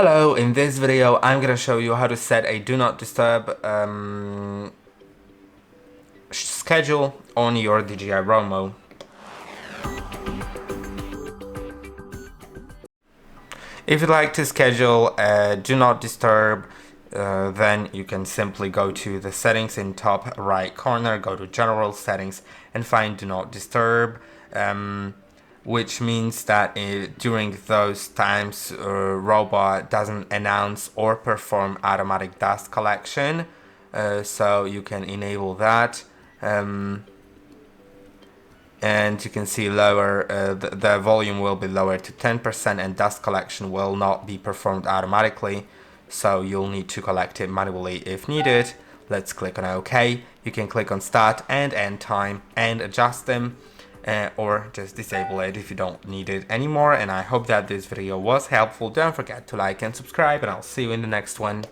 Hello, in this video I'm gonna show you how to set a do not disturb schedule on your DJI ROMO. If you'd like to schedule a do not disturb, then you can simply go to the settings in top right corner, go to general settings and find do not disturb. Which means that during those times robot doesn't announce or perform automatic dust collection, so you can enable that, and you can see lower the volume will be lowered to 10% and dust collection will not be performed automatically, so you'll need to collect it manually if needed. Let's click on OK. You can click on start and end time and adjust them. Or just disable it if you don't need it anymore. And I hope that this video was helpful. Don't forget to like and subscribe, and I'll see you in the next one.